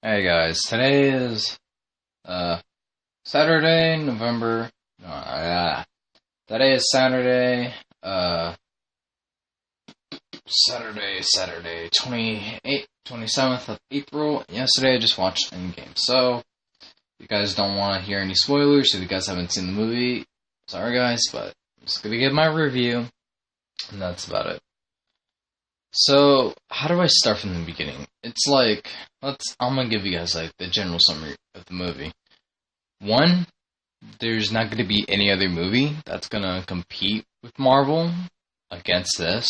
Hey guys, today is uh Saturday, November. Today is Saturday, 27th of April. Yesterday I just watched Endgame. So, if you guys don't want to hear any spoilers, if you guys haven't seen the movie, sorry guys, but I'm just gonna give my review, and that's about it. So, how do I start from the beginning? It's like, I'm gonna give you guys like the general summary of the movie. One, there's not going to be any other movie that's going to compete with Marvel against this.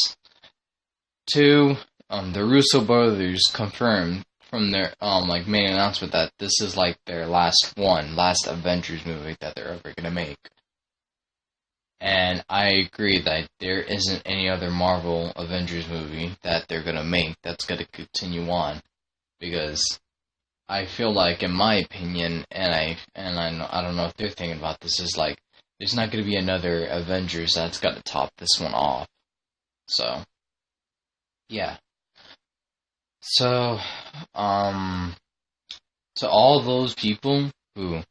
Two, the Russo brothers confirmed from their main announcement that this is like their last Avengers movie that they're ever going to make. And I agree that there isn't any other Marvel Avengers movie that they're going to make that's going to continue on, because I feel like, in my opinion, I don't know if they're thinking about this, is like, there's not going to be another Avengers that's got to top this one off. So, yeah. So, to all those people who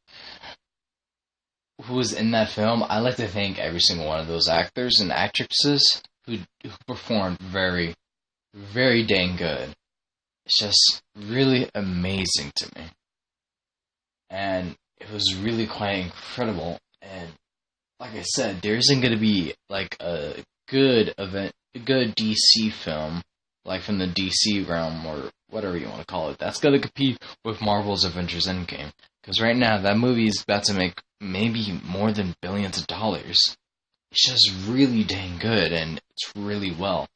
was in that film, I like to thank every single one of those actors and actresses who performed very, very dang good. It's just really amazing to me. And it was really quite incredible. And like I said, there isn't going to be like a good DC film, like from the DC realm or whatever you want to call it, that's going to compete with Marvel's Avengers Endgame. Because right now, that movie is about to make maybe more than billions of dollars. It's just really dang good, and it's really well.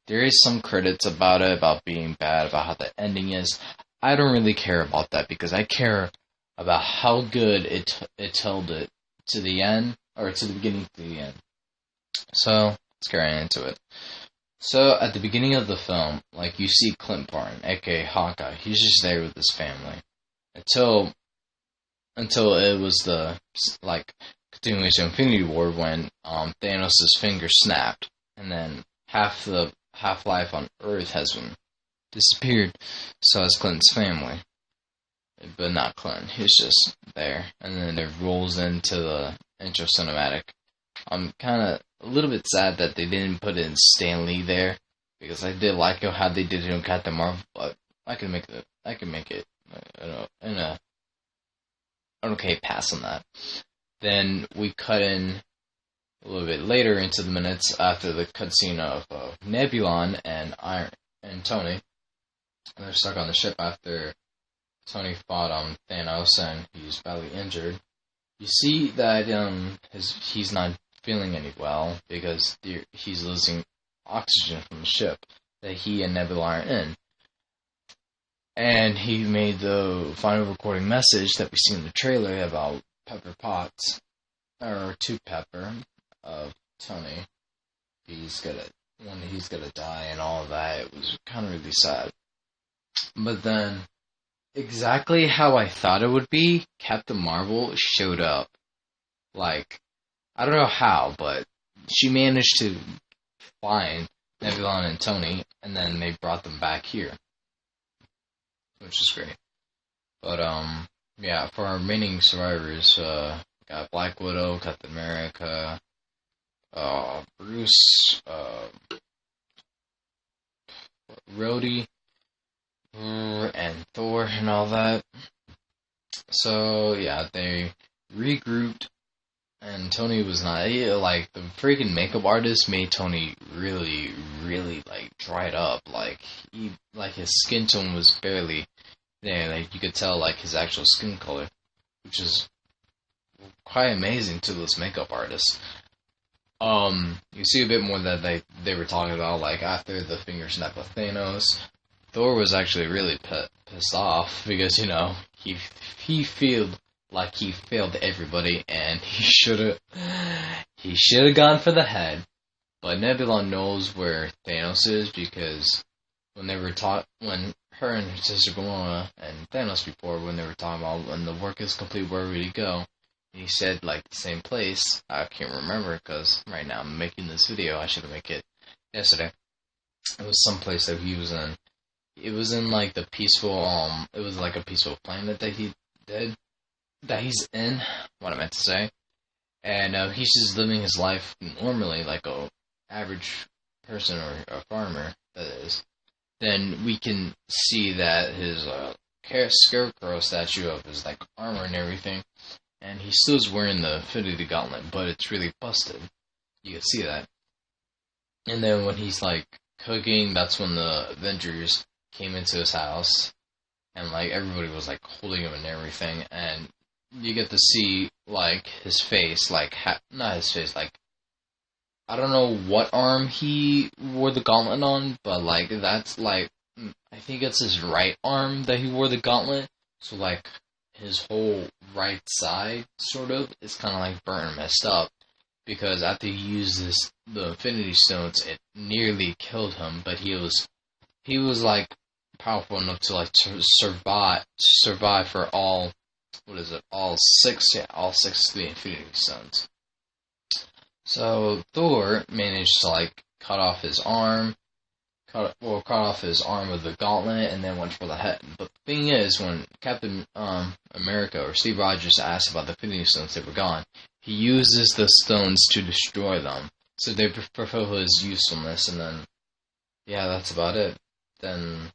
There is some credits about it, about being bad, about how the ending is. I don't really care about that, because I care about how good it told it to the end, or to the beginning to the end. So, let's get right into it. So, at the beginning of the film, like, you see Clint Barton, aka Hawkeye. He's just there with his family. Until it was the, like, continuation of Infinity War when Thanos' finger snapped, and then half-life on Earth has been disappeared, so has Clint's family. But not Clint, he's just there. And then it rolls into the intro cinematic. I'm kind of a little bit sad that they didn't put in Stanley there, because I did like how they did it in Captain Marvel, but I can make it in a okay pass on that. Then we cut in a little bit later into the minutes after the cutscene of Nebulon and Tony. And they're stuck on the ship after Tony fought Thanos and he's badly injured. You see that he's not feeling any well because he's losing oxygen from the ship that he and Nebula are in. And he made the final recording message that we see in the trailer about Pepper Potts, or to Pepper, of Tony. He's gonna die and all of that. It was kind of really sad. But then, exactly how I thought it would be, Captain Marvel showed up. Like, I don't know how, but she managed to find Nebulon and Tony, and then they brought them back here, which is great. But, yeah, for our remaining survivors, got Black Widow, Captain America, Bruce, Rhodey, and Thor, and all that. So, yeah, they regrouped, and Tony was not, like, the freaking makeup artist made Tony really, really, like, dried up. Like, his skin tone was barely there. Like, you could tell, like, his actual skin color, which is quite amazing to this makeup artist. You see a bit more that they were talking about, like, after the finger snap of Thanos, Thor was actually really pissed off, because, he failed, like, he failed everybody, and he should've gone for the head. But Nebula knows where Thanos is, because when her and her sister Gamora and Thanos before, when they were talking about when the work is complete, where would he go? He said, like, the same place. I can't remember, because right now I'm making this video. I should have made it yesterday. It was some place that he was in. it was in like the peaceful it was like a peaceful planet that he did that he's in. What I meant to say, and he's just living his life normally like a average person or a farmer that is. Then we can see that his scarecrow statue of his like armor and everything, and he still is wearing the Infinity Gauntlet, but it's really busted. You can see that. And then when he's like cooking, that's when the Avengers came into his house, and like everybody was like holding him and everything, and you get to see like his face, like not his face, like I don't know what arm he wore the gauntlet on, but like that's like I think it's his right arm that he wore the gauntlet. So like his whole right side sort of is kind of like burnt and messed up because after he used the Infinity Stones, it nearly killed him. But he was like powerful enough to like survive for all six of the Infinity Stones. So Thor managed to like cut off his arm with the gauntlet, and then went for the head. But the thing is, when Captain America or Steve Rogers asked about the Infinity Stones, they were gone. He uses the stones to destroy them, so they fulfill his usefulness. And then, yeah, that's about it. Then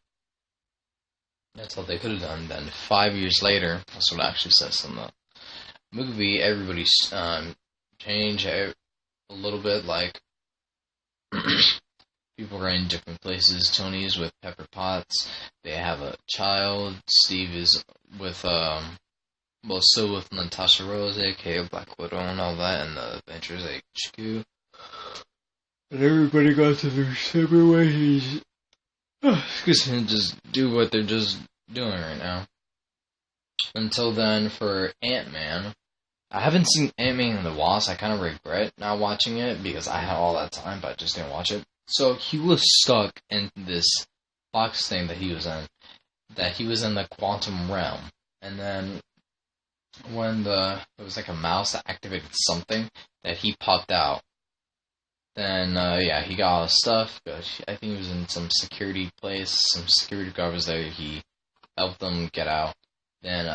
that's all they could have done. Then 5 years later, that's what it actually says in the movie. Everybody's changed a little bit, like people are in different places. Tony is with Pepper Potts. They have a child. Steve is with still with Natasha Rose, aka Black Widow, and all that, and the Avengers HQ. And everybody got to their separate ways. Excuse me, just do what they're just doing right now. Until then, for Ant-Man, I haven't seen Ant-Man and the Wasp. I kind of regret not watching it because I had all that time, but I just didn't watch it. So he was stuck in this box thing that he was in. That he was in the quantum realm. And then when it was like a mouse that activated something that he popped out. Then, he got all his stuff. I think he was in some security place. Some security guard was there. He helped them get out. Then,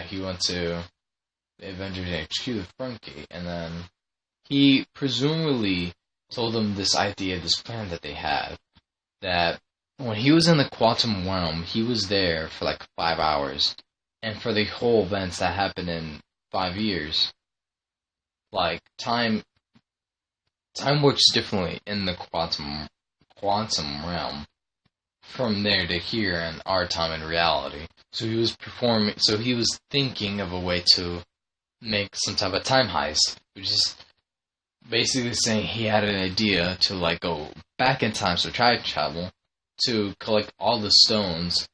he went to the Avengers HQ, the front gate, and then he presumably told them this idea, this plan that they had, that when he was in the quantum realm, he was there for like 5 hours, and for the whole events that happened in 5 years, like time works differently in the quantum realm from there to here in our time in reality. So he was thinking of a way to make some type of time heist, which is basically saying he had an idea to like go back in time, so time travel, to collect all the stones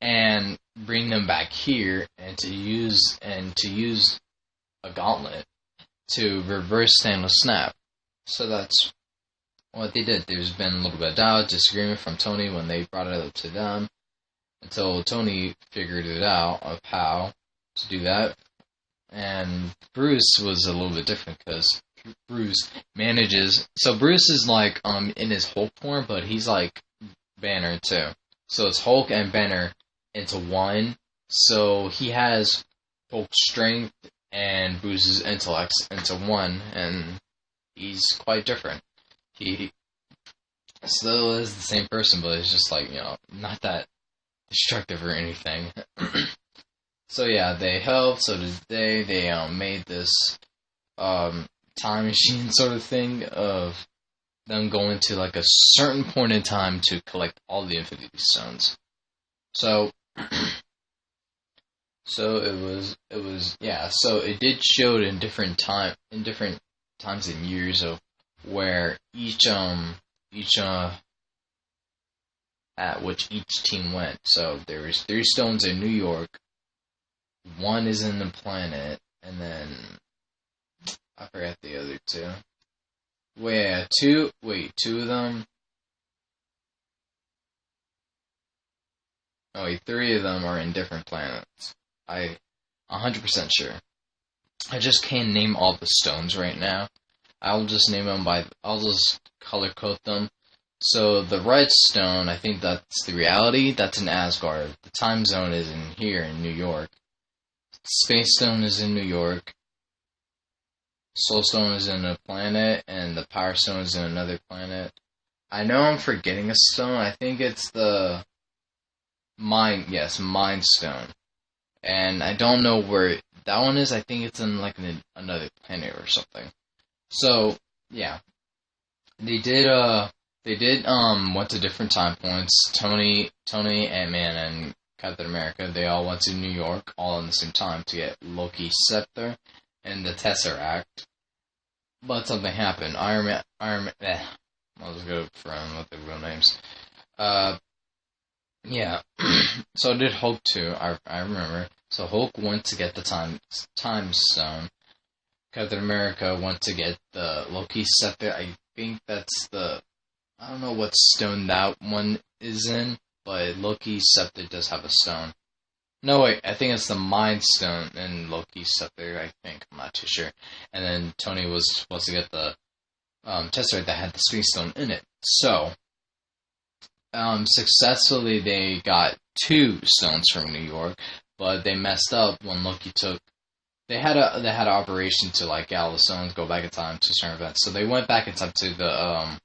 and bring them back here, and to use a gauntlet to reverse Thanos' snap. So that's what they did. There's been a little bit of doubt, disagreement from Tony when they brought it up to them, until Tony figured it out of how to do that. And Bruce was a little bit different because Bruce manages. So Bruce is like in his Hulk form, but he's like Banner too. So it's Hulk and Banner into one. So he has Hulk's strength and Bruce's intellect into one, and he's quite different. He still is the same person, but it's just like, not that destructive or anything. So yeah, they helped. So did they. They made this time machine sort of thing of them going to like a certain point in time to collect all the Infinity Stones. So So it did show it in different times and years of where at which each team went. So there was 3 stones in New York. 1 is in the planet, and then I forgot the other 2. Two of them. Oh wait, 3 of them are in different planets. I'm 100% sure. I just can't name all the stones right now. I'll just name them I'll just color code them. So the red stone, I think that's the reality. That's in Asgard. The time zone is in here in New York. Space stone is in New York. Soul stone is in a planet, and the power stone is in another planet. I know I'm forgetting a stone. I think it's the mind. Yes, mind stone. And I don't know where that one is. I think it's in like another planet or something. So yeah, they did went to different time points. Tony, Ant-Man, and Captain America, they all went to New York all in the same time to get Loki's scepter and the Tesseract. But something happened. Iron Man, I'll just go for them with the real names. Yeah. So did Hulk too. I remember. So Hulk went to get the time stone. Captain America went to get the Loki scepter. I think that's I don't know what stone that one is in, but Loki's scepter does have a stone. No, wait, I think it's the Mind Stone in Loki's scepter, I think. I'm not too sure. And then Tony was supposed to get the Tesseract that had the Space Stone in it. So, successfully they got 2 stones from New York, but they messed up when Loki took... They had an operation to, like, get all the stones, go back in time to certain events. So they went back in time to the,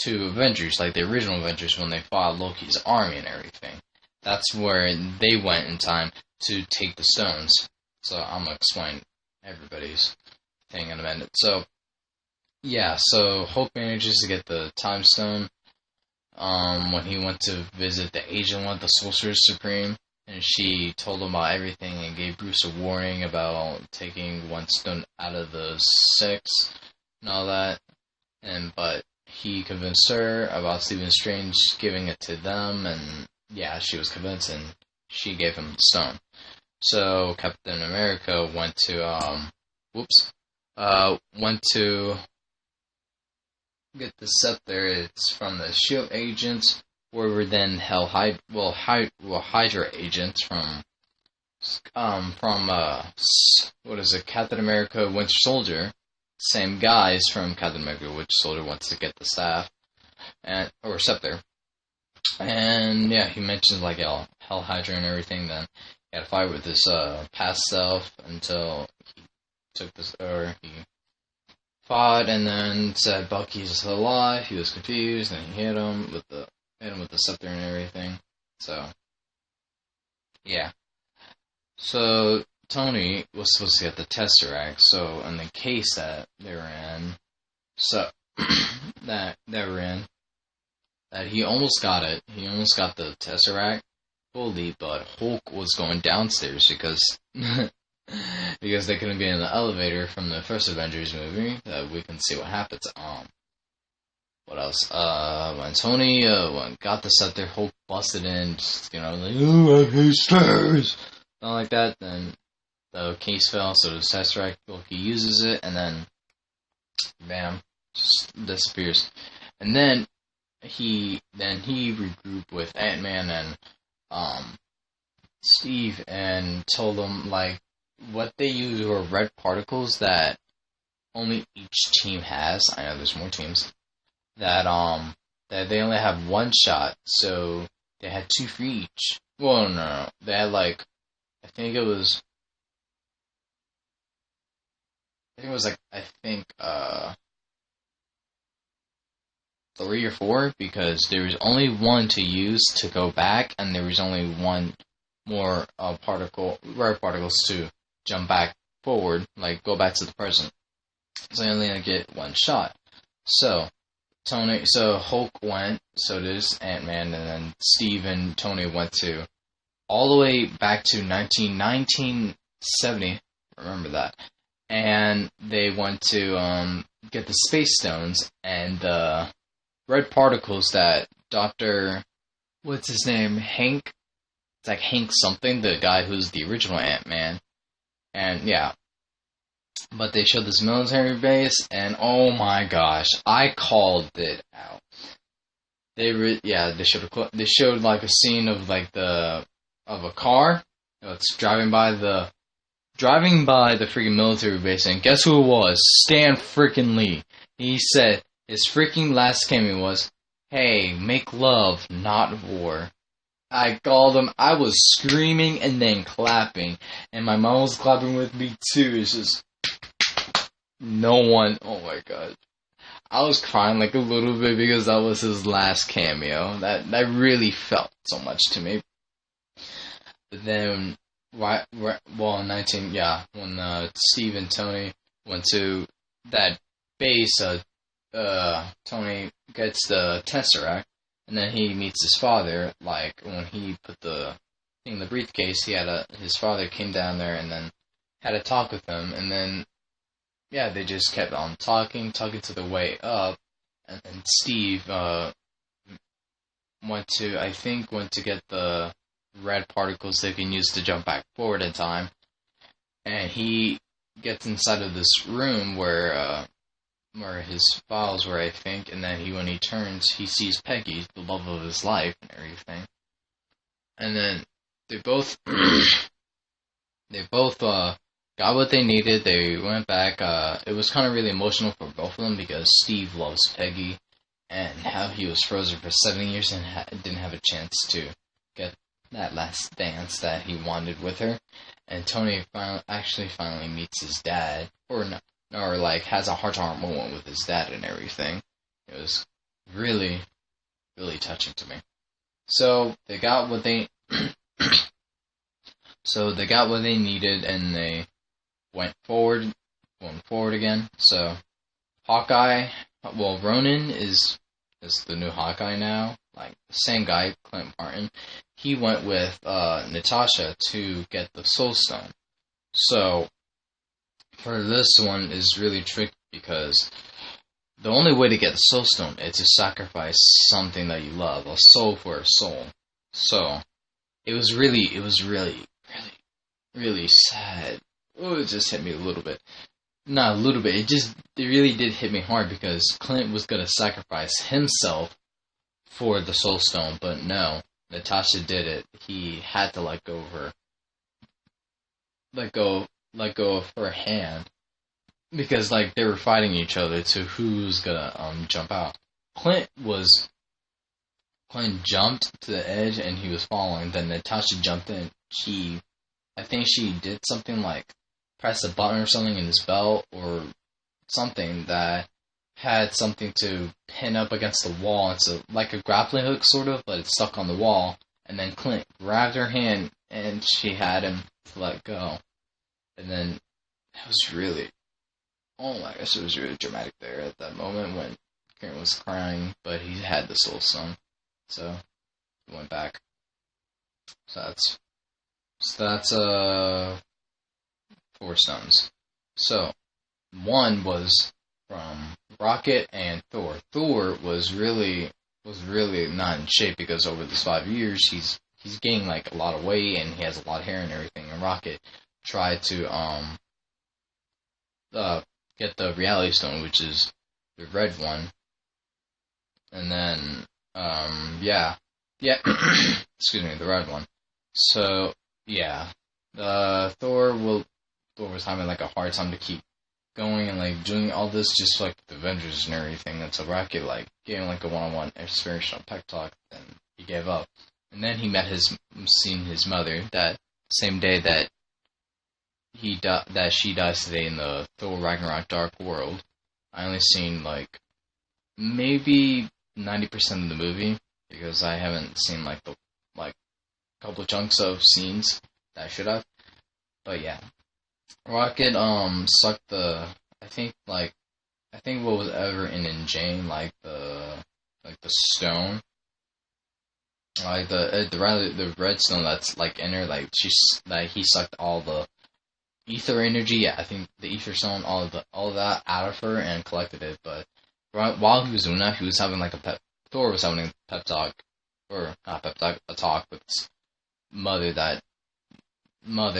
to Avengers, like the original Avengers, when they fought Loki's army and everything. That's where they went in time to take the stones. So I'm gonna explain everybody's thing in a minute. So, yeah, so Hulk manages to get the time stone, when he went to visit the Asian one, the Sorcerer Supreme. And she told him about everything and gave Bruce a warning about taking 1 stone out of the 6 and all that. But he convinced her about Stephen Strange giving it to them, and yeah, she was convinced, and she gave him the stone. So Captain America went to went to get the scepter. It's from the SHIELD agents. Were then Hydra agents from Captain America Winter Soldier. Same guys from Captain America Winter Soldier went to get the staff or scepter. And yeah, he mentions like Hell Hydra and everything. Then he had a fight with this past self until he took this, or he fought, and then said Bucky's still alive. He was confused, and he hit him with the scepter and everything. So, yeah. So, Tony was supposed to get the Tesseract, so in the case that they were in, that he almost got it. He almost got the Tesseract fully, but Hulk was going downstairs because because they couldn't be in the elevator from the first Avengers movie. We can see what happens. What else? When Tony got the scepter, Hulk busted in, just, like, oh, I hate stairs! Something like that. Then the case fell, so the Tesseract, Loki uses it, and then, bam, just disappears. And then he regrouped with Ant-Man and Steve, and told them, like, what they use were red particles that only each team has. I know there's more teams. That they only have 1 shot, so they had 2 for each. Well, no. They had, like, I think it was 3 or 4, because there was only 1 to use to go back, and there was only 1 more red particles to jump back forward, like go back to the present. So you only get 1 shot. So Hulk went, so does Ant-Man, and then Steve and Tony went to all the way back to 1970, remember that, and they went to get the Space Stones and the red particles that Dr. what's his name, Hank, it's like Hank something, the guy who's the original Ant-Man, and yeah. But they showed this military base, and oh my gosh, I called it out. They showed like a scene of like of a car. It's driving by the freaking military base, and guess who it was? Stan freaking Lee. He said his freaking last cameo was, hey, make love, not war. I called him. I was screaming and then clapping, and my mom was clapping with me too. It's just no one. Oh my god, I was crying like a little bit because that was his last cameo. That really felt so much to me. But then, well, 19, yeah, when Steve and Tony went to that base, Tony gets the Tesseract, and then he meets his father. Like when he put the thing in the briefcase, his father came down there and then had a talk with him, and then yeah, they just kept on talking to the way up, and then Steve went to get the red particles they can use to jump back forward in time, and he gets inside of this room where his files were, I think, and then when he turns, he sees Peggy, the love of his life, and everything. And then they both got what they needed. They went back. It was kind of really emotional for both of them because Steve loves Peggy, and how he was frozen for 7 years and didn't have a chance to get that last dance that he wanted with her. And Tony finally meets his dad, or like has a heart-to-heart moment with his dad and everything. It was really, really touching to me. So they got what they needed, and they went forward again. So Hawkeye, well, Ronan is the new Hawkeye now. Like the same guy, Clint Martin. He went with Natasha to get the Soul Stone. So for this one is really tricky because the only way to get the Soul Stone is to sacrifice something that you love, a soul for a soul. So it was really, really, really sad. Oh, it just hit me a little bit. Not a little bit. It really did hit me hard because Clint was gonna sacrifice himself for the Soul Stone, but no, Natasha did it. He had to let go of her. Let go of her hand. Because, like, they were fighting each other to who's gonna, jump out. Clint jumped to the edge and he was falling, then Natasha jumped in. I think she did something like press a button or something in his belt or something that had something to pin up against the wall. It's like a grappling hook, sort of, but it's stuck on the wall. And then Clint grabbed her hand, and she had him to let go. And then it was really, oh my gosh, it was really dramatic there at that moment when Clint was crying, but he had the Soul Stone, so he went back. So that's 4 stones. So one was from Rocket and Thor. Thor was really not in shape because over these 5 years he's gained like a lot of weight and he has a lot of hair and everything. And Rocket tried to get the Reality Stone, which is the red one, and then excuse me, the red one. So yeah, Thor was having like a hard time to keep going and like doing all this just like the Avengers and everything until Rocket like gave him like a one-on-one inspirational pep talk, and he gave up. And then he seen his mother that same day that she dies today in the Thor Ragnarok Dark World. I only seen like maybe 90% of the movie because I haven't seen like the couple chunks of scenes that I should have. But yeah, Rocket sucked I think what was ever in Jane like the stone, like the red stone that's like in her, like he sucked all the ether energy. Yeah, I think the ether stone, all that out of her and collected it. But while he was doing that, he was having like Thor was having a pep talk, or not pep talk, a talk with his mother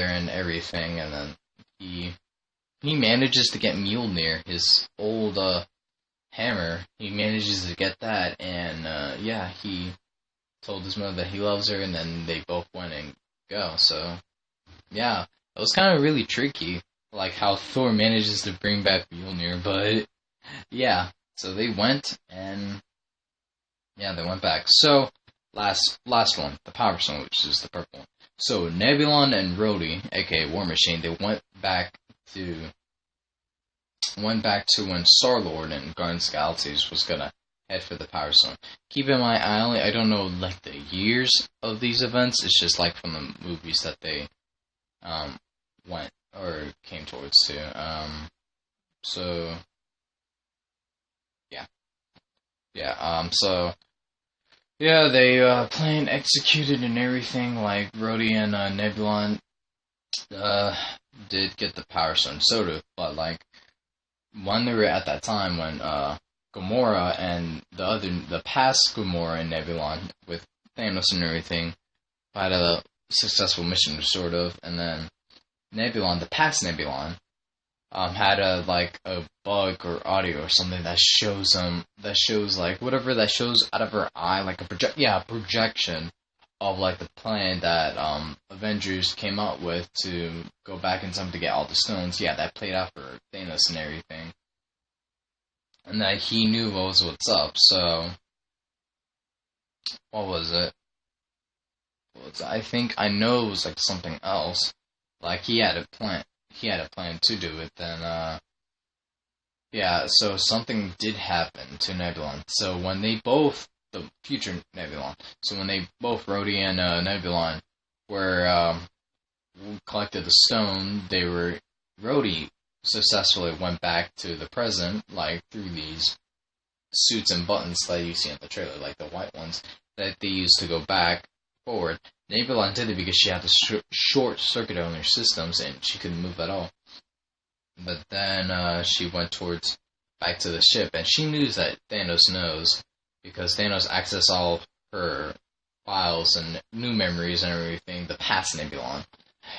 and everything, and then he manages to get Mjolnir, his old hammer. He manages to get that, and he told his mother that he loves her, and then they both went and go. So yeah, it was kind of really tricky, like how Thor manages to bring back Mjolnir, but yeah, so they went, and Yeah, they went back. So, last one, the Power Stone, which is the purple one. So, Nebulon and Rhodey, aka War Machine, they went back to when Star-Lord and Guardians of the Galaxy was gonna head for the Power Stone. Keep in mind, I don't know like the years of these events. It's just like from the movies that they went or came towards to. So so yeah, they planned, executed, and everything. Like Rhodey and Nebulon did get the Power Stone, sort of, but like when they were at that time when Gamora and the past Gamora and Nebulon with Thanos and everything had a successful mission, sort of, and then Nebulon, the past Nebulon, had a bug or audio or something that shows like whatever that shows out of her eye, like a projection of like the plan that Avengers came up with to go back in time to get all the stones. Yeah, that played out for Thanos and everything, and that he knew what's up. So what was it? I know it was like something else. Like he had a plan to do it. Then so something did happen to Nebulon. So when they both, the future Nebulon, Rhodey and Nebulon were collected the stone, Rhodey successfully went back to the present, like through these suits and buttons that you see in the trailer, like the white ones that they used to go back forward. Nebulon did it because she had the short circuit on her systems and she couldn't move at all. But then she went back to the ship, and she knew that Thanos knows, because Thanos accessed all of her files and new memories and everything, the past Nebulon.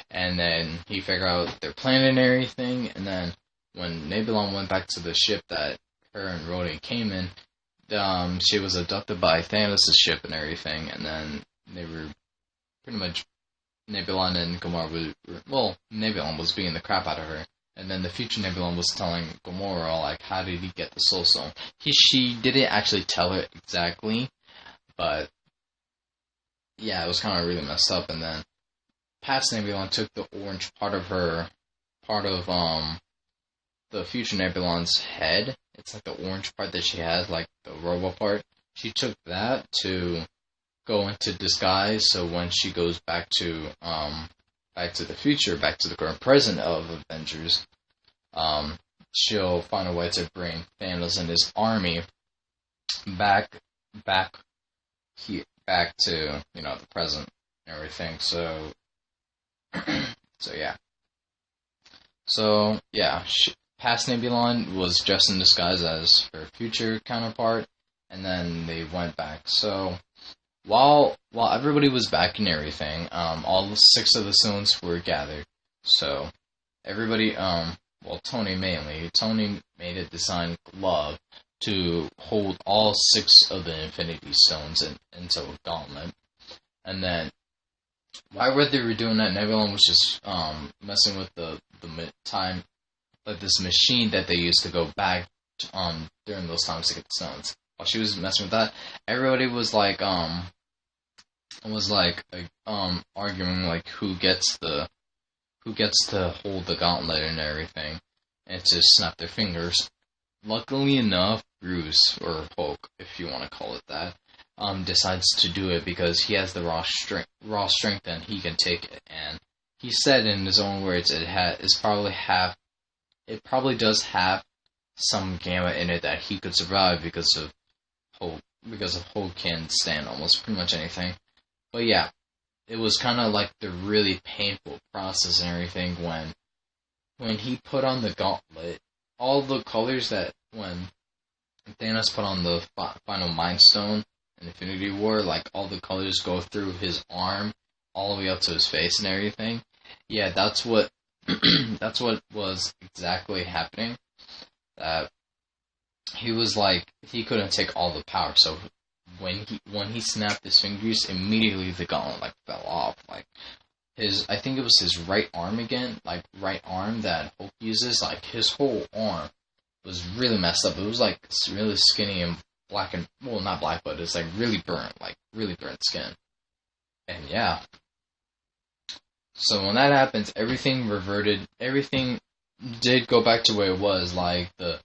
And then he figured out their plan and everything, and then when Nebulon went back to the ship that her and Rhodey came in, she was abducted by Thanos' ship and everything, and then they were pretty much, Nebulon and Gamora Nebulon was beating the crap out of her. And then the future Nebulon was telling Gamora, like, how did he get the Soul Stone? She didn't actually tell her exactly, but yeah, it was kind of really messed up. And then past Nebulon took the orange part of the future Nebulon's head. It's like the orange part that she has, like the robo part. She took that to go into disguise, so when she goes back to the future, back to the current present of Avengers, she'll find a way to bring Thanos and his army back to, the present and everything. So past Nebulon was just in disguise as her future counterpart, and then they went back. So While everybody was back and everything, all 6 of the stones were gathered. So everybody, Tony mainly, made a design glove to hold all 6 of the Infinity Stones into a gauntlet. And then, while they were doing that, Nebulon was just messing with the time, like this machine that they used to go back during those times to get the stones. While she was messing with that, everybody was arguing like who gets to hold the gauntlet and everything, and to snap their fingers. Luckily enough, Bruce, or Hulk, if you want to call it that, decides to do it because he has the raw strength and he can take it. And he said in his own words, it probably does have some gamma in it that he could survive because of Hulk can stand almost pretty much anything. But yeah, it was kind of like the really painful process and everything when he put on the gauntlet. All the colors that when Thanos put on the final Mind Stone in Infinity War, like all the colors go through his arm all the way up to his face and everything. Yeah, that's what was exactly happening. He was like, he couldn't take all the power, so when he snapped his fingers, immediately the gauntlet fell off. Like I think it was his right arm again, like right arm that Hulk uses. Like his whole arm was really messed up. It was like really skinny and black and, well, not black, but it's like really burnt skin. And yeah. So when that happens, everything reverted, everything did go back to where it was. Like the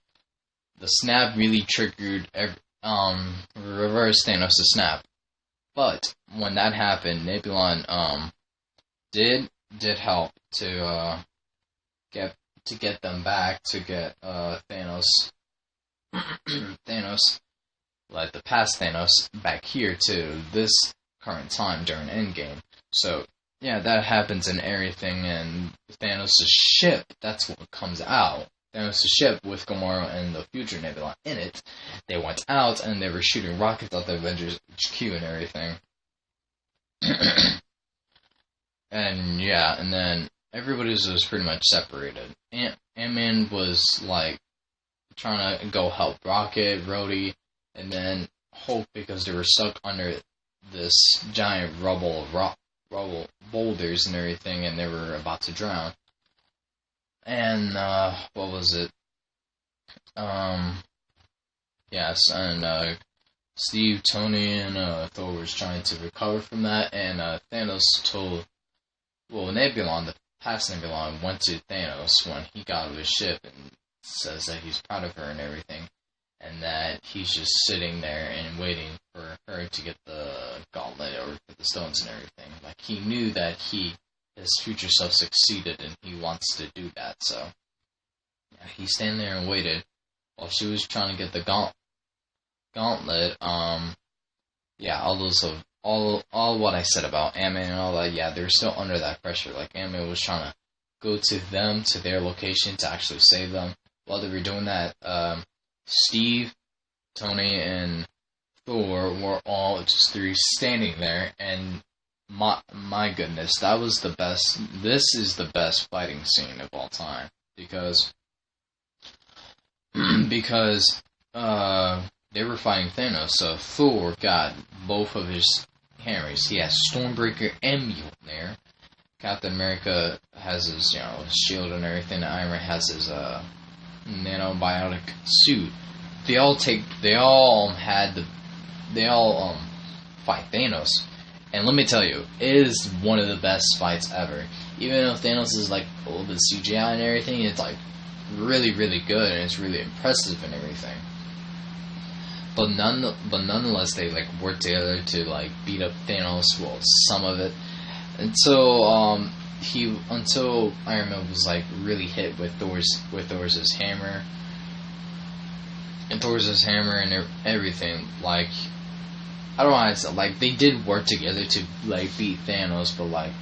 snap really triggered reverse Thanos' snap. But when that happened, Nebulon did help to get them back, to get Thanos like the past Thanos back here to this current time during Endgame. So yeah, that happens in everything, and Thanos' ship, that's what comes out. Thanos' ship with Gamora and the future Nebula in it, they went out and they were shooting rockets at the Avengers HQ and everything. And yeah, and then everybody was pretty much separated. Ant-Man was like trying to go help Rocket, Rhodey, and then Hulk, because they were stuck under this giant rubble boulders and everything, and they were about to drown. And what was it? Yes, and Steve, Tony, and Thor was trying to recover from that, and Thanos told, well, Nebulon, the past Nebulon, went to Thanos when he got out of his ship and says that he's proud of her and everything, and that he's just sitting there and waiting for her to get the gauntlet or for the stones and everything. Like, he knew that his future self succeeded, and he wants to do that, so yeah, he stand there and waited while she was trying to get the gauntlet. Yeah, all what I said about Ant-Man and all that, yeah, they're still under that pressure. Like, Ant-Man was trying to go to them, to their location, to actually save them. While they were doing that, Steve, Tony, and Thor were all just three standing there, and my goodness, that was the best. This is the best fighting scene of all time, because they were fighting Thanos. So Thor got both of his hammers. He has Stormbreaker and Mjolnir. Captain America has his, his shield and everything. Iron Man has his nanobiotic suit. They all fight Thanos. And let me tell you, it is one of the best fights ever. Even though Thanos is like a little bit CGI and everything, it's like really, really good, and it's really impressive and everything. But nonetheless, they like work together to like beat up Thanos. Well, some of it, until Iron Man was like really hit with Thor's hammer, and everything. Like, I don't know how to say, like, they did work together to like beat Thanos, but like,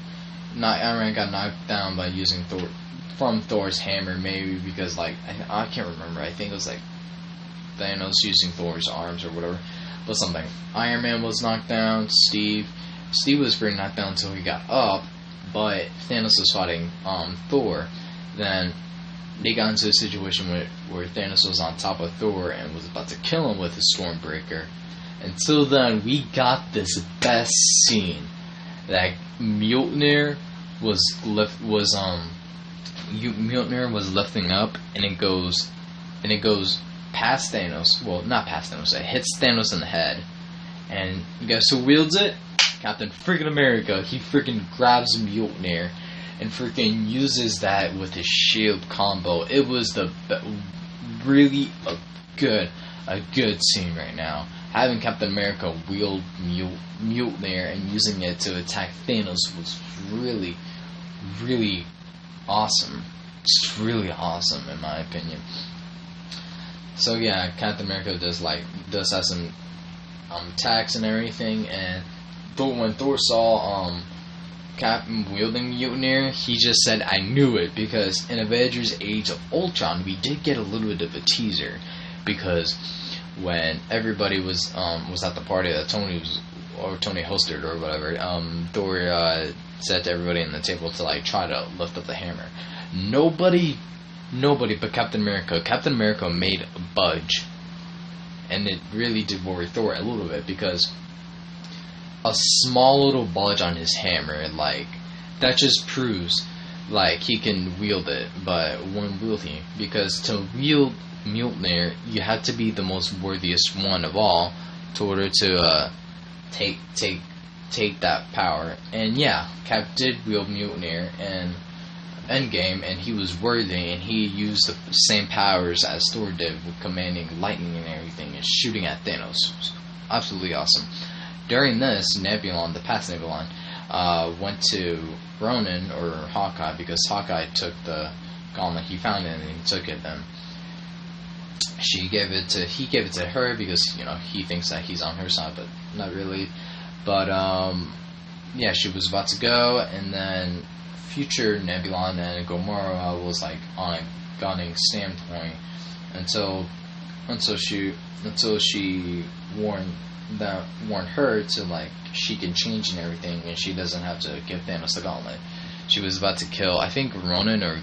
Iron Man got knocked down by using Thor's hammer, maybe because like I can't remember. I think it was like Thanos using Thor's arms or whatever, but something. Iron Man was knocked down. Steve was pretty knocked down until he got up, but Thanos was fighting Thor. Then they got into a situation where Thanos was on top of Thor and was about to kill him with his Stormbreaker. Until then, we got this best scene that Mjolnir was lifting up, and it goes past Thanos. Well, not past Thanos. It hits Thanos in the head, and guess who wields it? Captain freaking America. He freaking grabs Mjolnir and freaking uses that with his shield combo. It was really a good scene right now. Having Captain America wield Mjolnir and using it to attack Thanos was really, really awesome. It's really awesome in my opinion. So yeah, Captain America does have some attacks and everything, and when Thor saw Captain wielding Mjolnir, he just said, "I knew it," because in Avengers Age of Ultron we did get a little bit of a teaser, because when everybody was at the party that Tony hosted or whatever, Thor said to everybody in the table to like try to lift up the hammer. Nobody but Captain America. Captain America made a budge, and it really did worry Thor a little bit, because a small little budge on his hammer, like, that just proves like he can wield it, but when will he? Because to wield Mjolnir, you have to be the most worthiest one of all in order to take that power. And yeah, Cap did wield Mjolnir in Endgame, and he was worthy, and he used the same powers as Thor did with commanding lightning and everything and shooting at Thanos. It was absolutely awesome. During this, Nebulon, the past Nebulon, went to Ronan or Hawkeye, because Hawkeye took the gauntlet. He found it and he took it. Then he gave it to her because he thinks that he's on her side, but not really. But yeah, she was about to go, and then future Nebulon and Gamora was like on a gunning standpoint until she warned her to like she can change and everything, and she doesn't have to give Thanos the gauntlet. She was about to kill, I think, Ronan or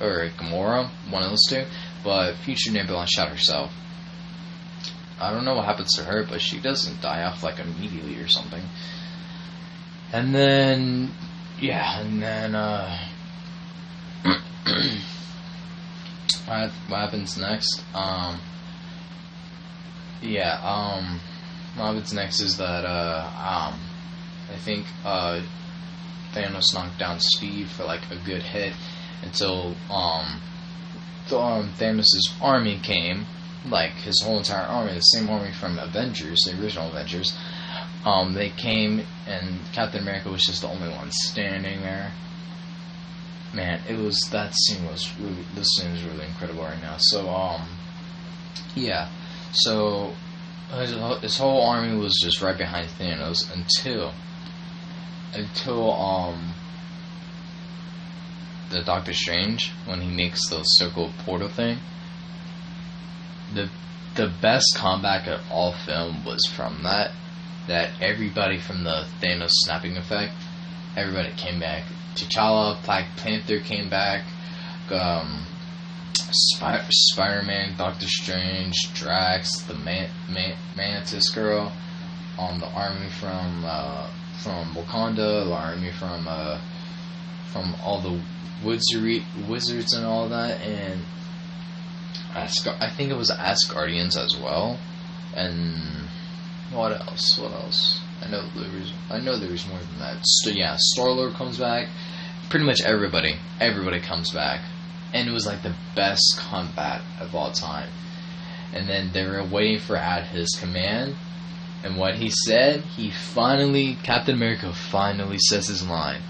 Gamora, one of those two, but future Nebula shot herself. I don't know what happens to her, but she doesn't die off like immediately or something. And then what happens next? What happens next is that I think Thanos knocked down Steve for like a good hit until Thanos' army came, like his whole entire army, the same army from Avengers, the original Avengers. They came, and Captain America was just the only one standing there. Man, this scene is really incredible right now. So so his whole army was just right behind Thanos until the Doctor Strange, when he makes the circle portal thing. The best comeback of all film was from that everybody from the Thanos snapping effect, everybody came back. T'Challa, Black Panther came back, Spider-Man, Doctor Strange, Drax, the Mantis girl, the army from Wakanda, the army from all the wizards and all that, and I think it was Asgardians as well. And what else? I know there was more than that. Star-Lord comes back. Pretty much everybody comes back, and it was like the best combat of all time. And then they were waiting for at his command, and what he said, Captain America finally says his line: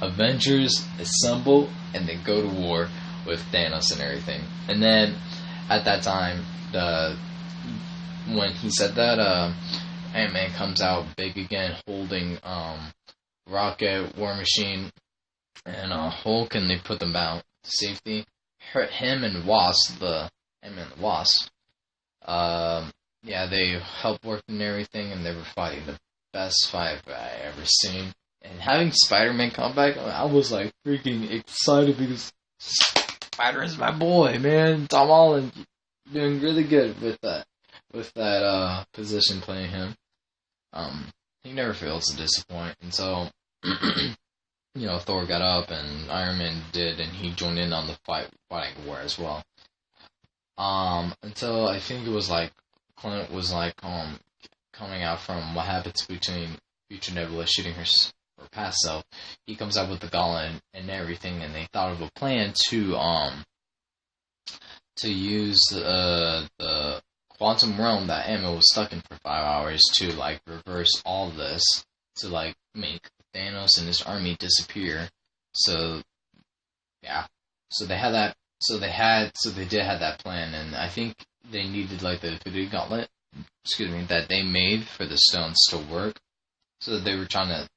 Avengers assemble, and they go to war with Thanos and everything. And then at that time, when he said that, Ant-Man comes out big again, holding Rocket, War Machine, and Hulk, and they put them out to safety. Him and Wasp, Ant-Man and the Wasp, they helped work and everything, and they were fighting the best fight I ever seen. And having Spider-Man come back, I was like freaking excited because Spider-Man's my boy, man. Tom Holland doing really good with that position playing him. He never fails to disappoint. And so, Thor got up and Iron Man did, and he joined in on the fighting war as well. Until I think it was like Clint was like coming out from what happens between Future Nebula shooting her past self. He comes out with the gauntlet and everything, and they thought of a plan to use the quantum realm that Emma was stuck in for 5 hours to like reverse all this, to like make Thanos and his army disappear. So they had that. So they did have that plan, and I think they needed like the Infinity Gauntlet, that they made for the stones to work. So they were trying to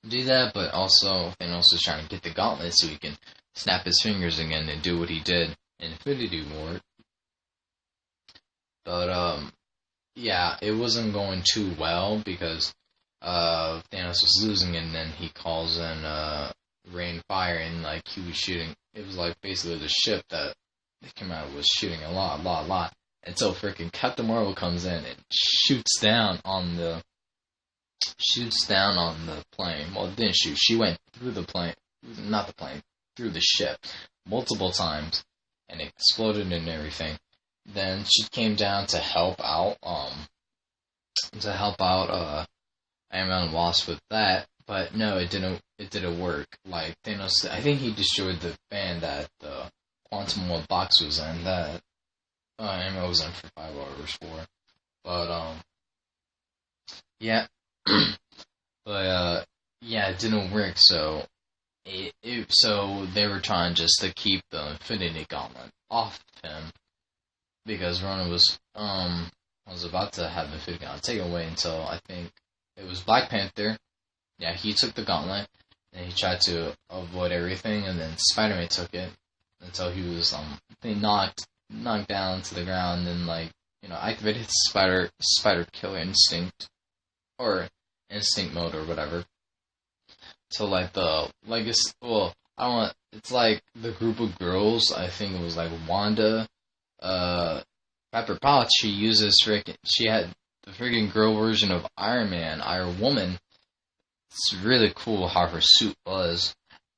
do that, but also Thanos was trying to get the gauntlet so he can snap his fingers again and do what he did in Infinity War. But it wasn't going too well because Thanos was losing, and then he calls in rain fire, and like he was shooting. It was like basically the ship that they came out was shooting a lot. Until freaking Captain Marvel comes in and shoots down on the plane. Well, it didn't shoot. She went through the plane. Not the plane. through the ship multiple times, and it exploded and everything. Then she came down to help out, Ant-Man and Wasp with that, but no, it didn't work. Like, Thanos, I think he destroyed the fan that the Quantum World box was in, that Ant-Man was in for 5 hours for. But, yeah. But, yeah, it didn't work, so so they were trying just to keep the Infinity Gauntlet off of him, because Ronan was about to have the Infinity Gauntlet taken away until, I think, it was Black Panther. Yeah, he took the gauntlet, and he tried to avoid everything, and then Spider-Man took it until he was knocked down to the ground, and activated his spider killer instinct, or instinct mode, or whatever. So it's like the group of girls. I think it was like Wanda, Pepper Potts. She had the freaking girl version of Iron Man, Iron Woman. It's really cool how her suit was.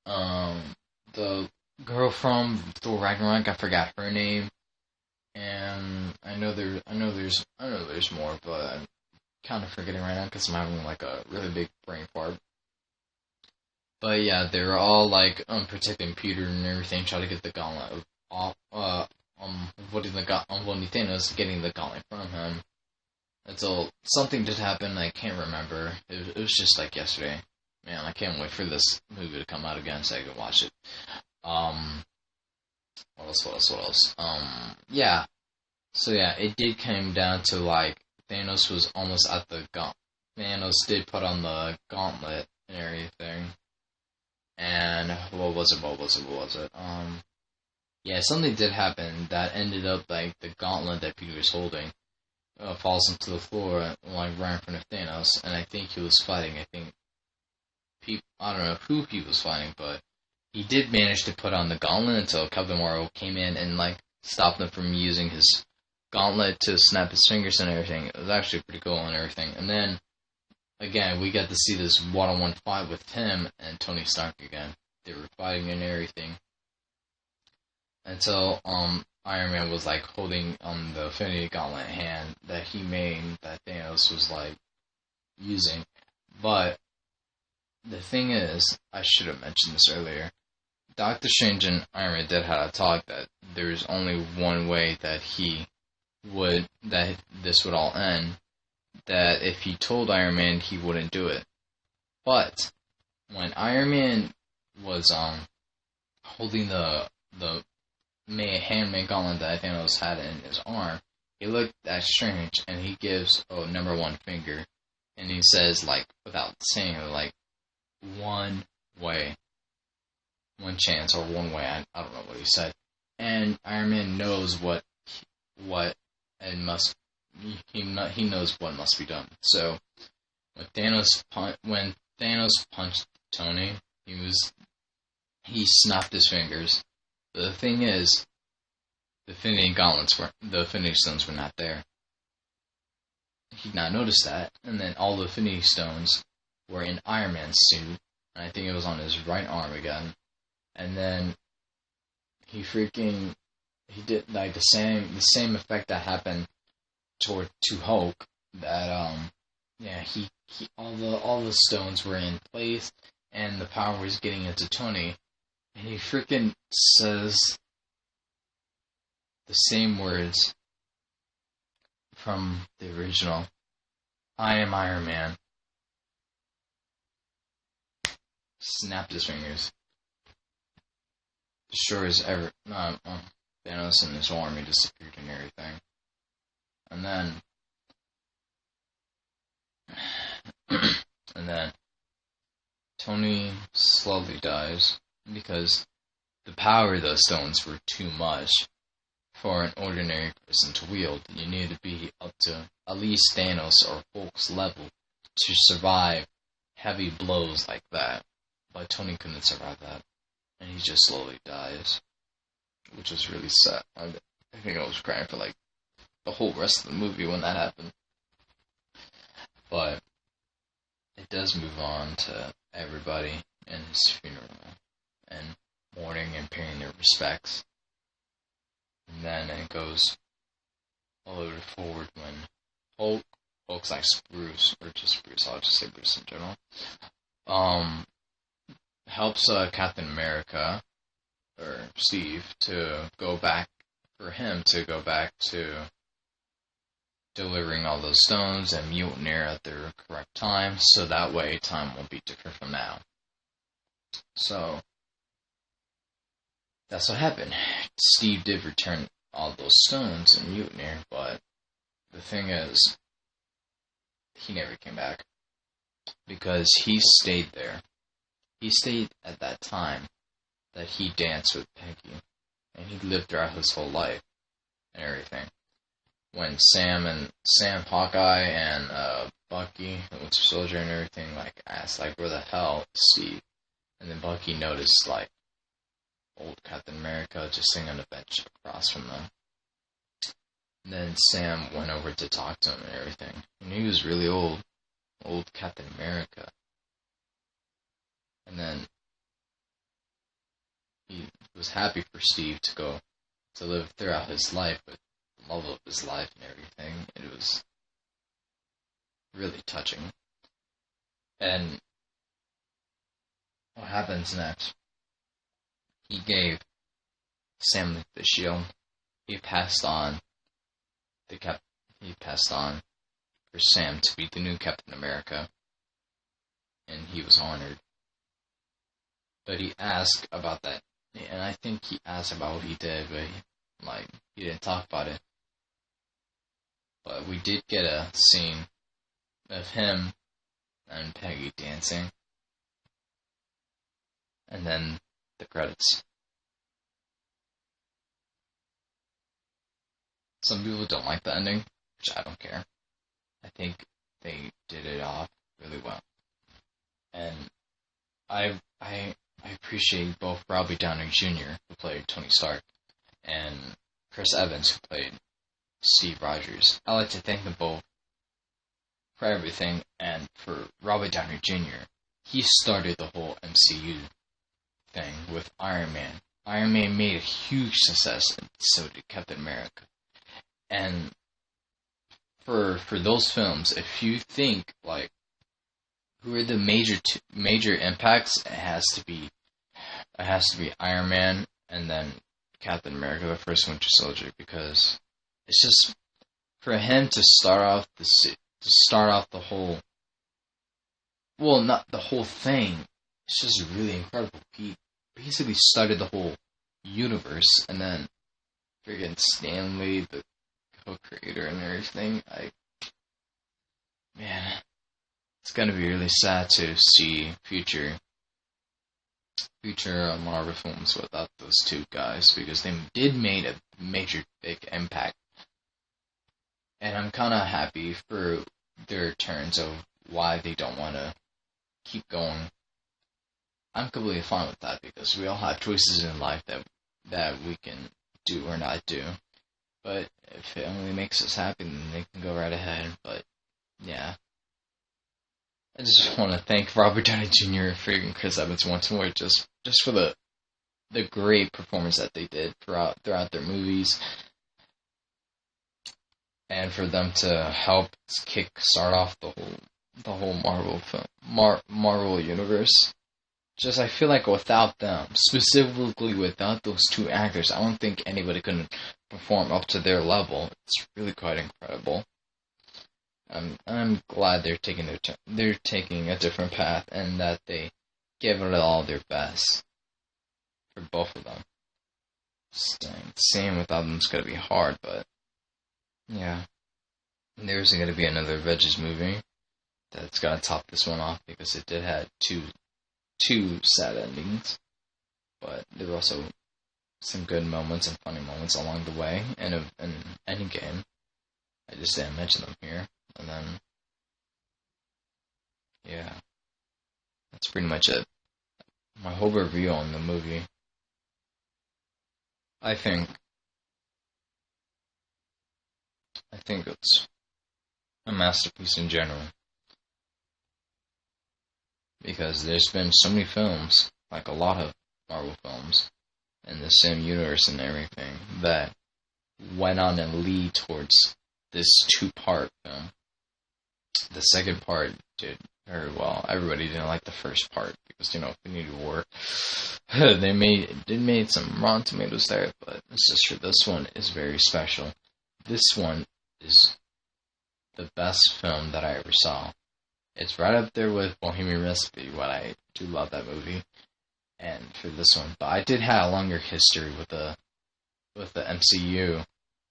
The girl from Thor Ragnarok, I forgot her name, and I know there's more, but I'm kind of forgetting right now because I'm having like a really big brain fart. But yeah, they were all like protecting Peter and everything, trying to get the gauntlet off. Avoiding Thanos getting the gauntlet from him. Until something did happen, I can't remember. It was just like yesterday. Man, I can't wait for this movie to come out again so I can watch it. What else? Yeah. So yeah, it did come down to like Thanos was almost at the gauntlet. Thanos did put on the gauntlet and everything. And what was it? Yeah, something did happen that ended up like the gauntlet that Peter was holding falls into the floor, like right in front of Thanos, and I think he was fighting. I don't know who he was fighting, but he did manage to put on the gauntlet until Captain Marvel came in and like stopped him from using his gauntlet to snap his fingers and everything. It was actually pretty cool and everything. And then again, we got to see this one-on-one fight with him and Tony Stark again. They were fighting and everything until Iron Man was like holding the Infinity Gauntlet hand that he made that Thanos was like using. But the thing is, I should have mentioned this earlier. Doctor Strange and Iron Man did have a talk that there's only one way that this would all end. That if he told Iron Man, he wouldn't do it. But when Iron Man was holding the handmade gauntlet that Thanos had in his arm, he looked at Strange and he gives number one finger, and he says, like, without saying it, like, one way, one chance, or one way. I don't know what he said. And Iron Man knows what and must. He knows what must be done. So when Thanos punched Tony, he snapped his fingers. But the thing is, the Infinity Stones were not there. He did not notice that, and then all the Infinity Stones were in Iron Man's suit, and I think it was on his right arm again. And then he did like the same effect that happened to Hulk, that all the stones were in place and the power was getting into Tony, and he freaking says the same words from the original. I am Iron Man. Snapped his fingers. Destroys Thanos and his army disappeared and everything. And then Tony slowly dies because the power of those stones were too much for an ordinary person to wield. You need to be up to at least Thanos or Hulk's level to survive heavy blows like that. But Tony couldn't survive that, and he just slowly dies, which was really sad. I think I was crying for like the whole rest of the movie when that happened. But it does move on to everybody in his funeral and mourning respects. And then it goes all the way forward when Hulk's like Bruce, or just Bruce, I'll just say Bruce in general, helps Captain America, or Steve, to go back to delivering all those stones and Mjolnir at the correct time, so that way time won't be different from now. So that's what happened. Steve did return all those stones and Mjolnir, but the thing is, he never came back, because he stayed there. He stayed at that time that he danced with Peggy, and he lived throughout his whole life and everything. When Sam, Hawkeye, and Bucky, the Winter Soldier, and everything, like, asked, like, where the hell is Steve? And then Bucky noticed, like, old Captain America just sitting on the bench across from them. And then Sam went over to talk to him and everything. And he was really old Captain America. And then he was happy for Steve to go to live throughout his life with the love of his life and everything. It was really touching. And what happens next? He gave Sam the shield. He passed on for Sam to be the new Captain America, and he was honored. But he asked about that, and I think he asked about what he did, but he didn't talk about it. But we did get a scene of him and Peggy dancing, and then the credits. Some people don't like the ending, which I don't care. I think they did it off really well. And I appreciate both Robert Downey Jr., who played Tony Stark, and Chris Evans, who played Steve Rogers. I like to thank them both for everything, and for Robert Downey Jr., he started the whole MCU thing with Iron Man. Iron Man made a huge success, and so did Captain America. And for those films, if you think, like, who are the major impacts, it has to be Iron Man, and then Captain America, the first Winter Soldier, because it's just for him to start off the whole, well, not the whole thing. It's just really incredible. He basically started the whole universe, and then freaking Stanley, the co-creator and everything. Man, it's gonna be really sad to see future Marvel films without those two guys, because they did make a major big impact. And I'm kind of happy for their turns of why they don't want to keep going. I'm completely fine with that, because we all have choices in life that we can do or not do. But if it only makes us happy, then they can go right ahead. But yeah, I just want to thank Robert Downey Jr. and Chris Evans once more, just for the great performance that they did throughout their movies, and for them to help start off the whole Marvel universe. Just, I feel like without them, specifically without those two actors, I don't think anybody could perform up to their level. It's really quite incredible. I'm glad they're taking a different path, and that they give it all their best for both of them. Same without them is gonna be hard, but yeah. There's gonna be another Avengers movie that's gonna top this one off, because it did have two sad endings, but there were also some good moments and funny moments along the way, and an Endgame. I just didn't mention them here. And then, yeah, that's pretty much it. My whole review on the movie. I think it's a masterpiece in general. Because there's been so many films, like a lot of Marvel films, in the same universe and everything that went on and lead towards this two-part film. The second part did very well. Everybody didn't like the first part because, Infinity War. They made some Rotten Tomatoes there, but it's just true. This one is very special. This one is the best film that I ever saw. It's right up there with Bohemian Rhapsody. I do love that movie, and for this one, but I did have a longer history with the MCU,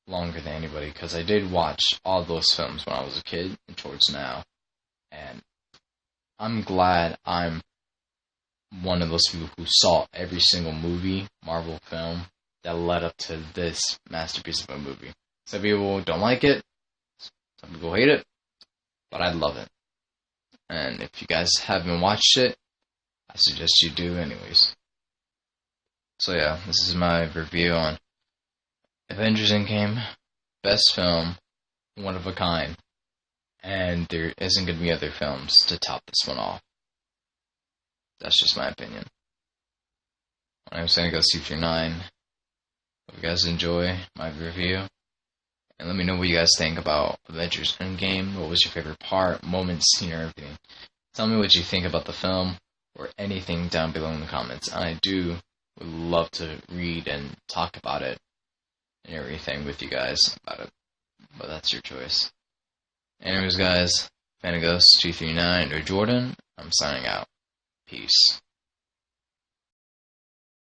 longer than anybody, because I did watch all those films when I was a kid and towards now, and I'm glad I'm one of those people who saw every single Marvel film, that led up to this masterpiece of a movie. Some people don't like it, some people hate it, but I love it. And if you guys haven't watched it, I suggest you do anyways. So yeah, this is my review on Avengers Endgame. Best film, one of a kind. And there isn't going to be other films to top this one off. That's just my opinion. I'm going to go C39. Hope you guys enjoy my review. And let me know what you guys think about Avengers Endgame. What was your favorite part, moment, scene, or everything. Tell me what you think about the film, or anything down below in the comments. And I would love to read and talk about it and everything with you guys about it. But that's your choice. Anyways, guys, Fanagos 239 or Jordan, I'm signing out. Peace.